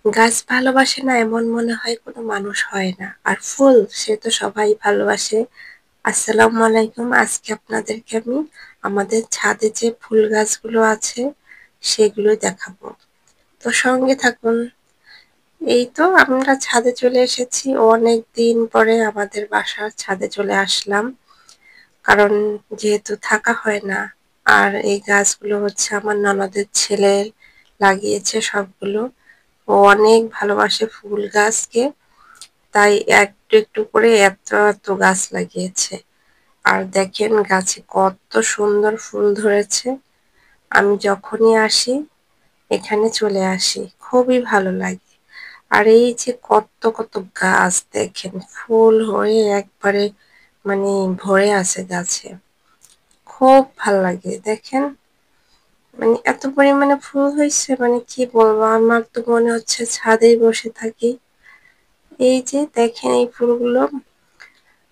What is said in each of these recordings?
গাছ ভালোবাসে না এমন মনে হয় কোনো মানুষ হয় না। আর ফুল সে তো সবাই ভালোবাসে। আসসালামু আলাইকুম। আজকে আপনাদেরকে আমি আমাদের ছাদে যে ফুল গাছগুলো আছে সেগুলো দেখাবো। তো সঙ্গে থাকুন। এই তো আমরা ছাদে চলে এসেছি। অনেক দিন পরে আমাদের বাসার ছাদে চলে আসলাম। কারণ যেহেতু থাকা হয় না। আর এই গাছগুলো হচ্ছে আমার ননদের ছেলে লাগিয়েছে সবগুলো। ও অনেক ভালোবাসে ফুল গাছকে, তাই একটু একটু করে এত এত গাছ লাগিয়েছে। আর দেখেন গাছে কত সুন্দর ফুল ধরেছে। আমি যখনই আসি এখানে চলে আসি, খুবই ভালো লাগে। আর এই যে কত কত গাছ দেখেন, ফুল হয়ে একবারে মানে ভরে আছে গাছে। খুব ভাল লাগে দেখেন, মানে এত পরিমাণে ফুল হয়েছে, মানে কি বলবো, আমার তো মনে হচ্ছে ছাদেই বসে থাকি। এই যে দেখেন এই ফুলগুলো,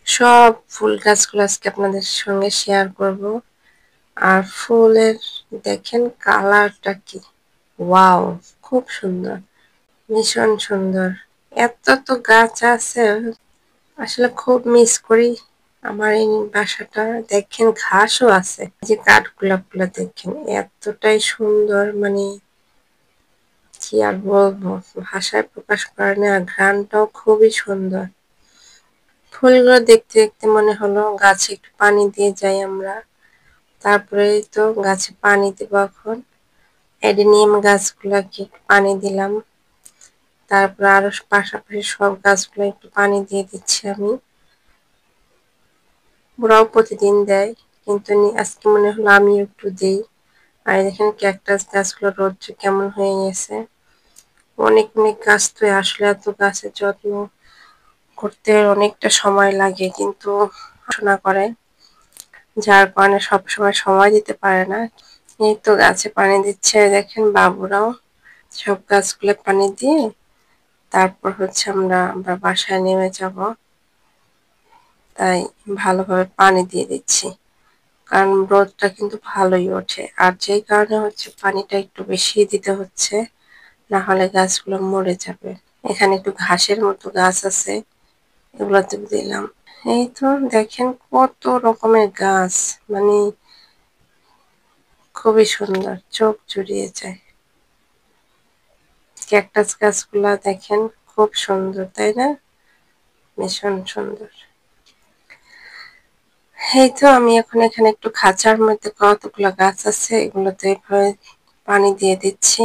সব ফুল গাছগুলো আজকে আপনাদের সঙ্গে শেয়ার করব। আর ফুলের দেখেন কালারটা কি, ওয়াও, খুব সুন্দর, ভীষণ সুন্দর। এত তো গাছ আছে, আসলে খুব মিস করি আমার এই বাসাটা। দেখেন ঘাসও আছে, যে কাঠগোলাপ গুলা দেখেন এতটাই সুন্দর, মানে কি আর বলবো, ভাষায় প্রকাশ করে না। ঘ্রাণটাও খুবই সুন্দর। ফুলগুলো দেখতে দেখতে মনে হলো গাছে একটু পানি দিয়ে যাই আমরা। তারপরেই তো গাছে পানি দেবো এখন। অ্যাডেনিয়াম গাছগুলাকে একটু পানি দিলাম। তারপর আরো পাশাপাশি সব গাছগুলো একটু পানি দিয়ে দিচ্ছি আমি। ওরাও প্রতিদিন দেয়, কিন্তু আজকে মনে হলো আমি একটু দেই। আর দেখেন ক্যাকটাস গাছগুলো রোদ্রে কেমন হয়ে গেছে। অনেক অনেক গাছ, তো আসলে এত গাছের যত্ন করতে অনেকটা সময় লাগে, কিন্তু পড়াশোনা করে, যার কারণে সবসময় সময় দিতে পারে না। এই তো গাছে পানি দিচ্ছে, দেখেন বাবুরাও সব গাছগুলো পানি দিয়ে তারপর হচ্ছে আমরা আবার বাসায় নেমে যাব। তাই ভালোভাবে পানি দিয়ে দিচ্ছি, কারণ রোদটা কিন্তু ভালোই ওঠে। আর যেই কারণে হচ্ছে পানিটা একটু বেশি দিতে হচ্ছে, না হলে গাছগুলো মরে যাবে। এখানে একটু ঘাসের মতো গাছ আছে, এগুলোতে দিলাম। এই তো দেখেন কত রকমের গাছ, মানে খুবই সুন্দর, চোখ জুড়িয়ে যায়। ক্যাকটাস গাছগুলা দেখেন খুব সুন্দর, তাই না? ভীষণ সুন্দর। এই তো আমি এখন এখানে একটু খাঁচার মধ্যে কতগুলো গাছ আছে এগুলোতে এভাবে পানি দিয়ে দিচ্ছি।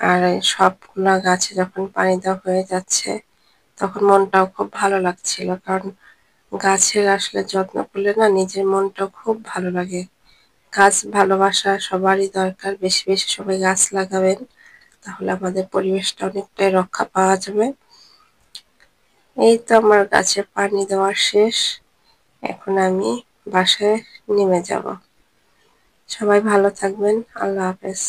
আর সবগুলা গাছে যখন পানি দেওয়া হয়ে যাচ্ছে তখন মনটাও খুব ভালো লাগছিল, কারণ গাছের আসলে যত্ন করলে না নিজের মনটাও খুব ভালো লাগে। গাছ ভালোবাসা সবারই দরকার, বেশি বেশি সবাই গাছ লাগাবেন, তাহলে আমাদের পরিবেশটা অনেকটাই রক্ষা পাওয়া যাবে। এই তো আমার গাছে পানি দেওয়া শেষ, এখন আমি বাসায় নেমে যাব। সবাই ভালো থাকবেন, আল্লাহ হাফেজ।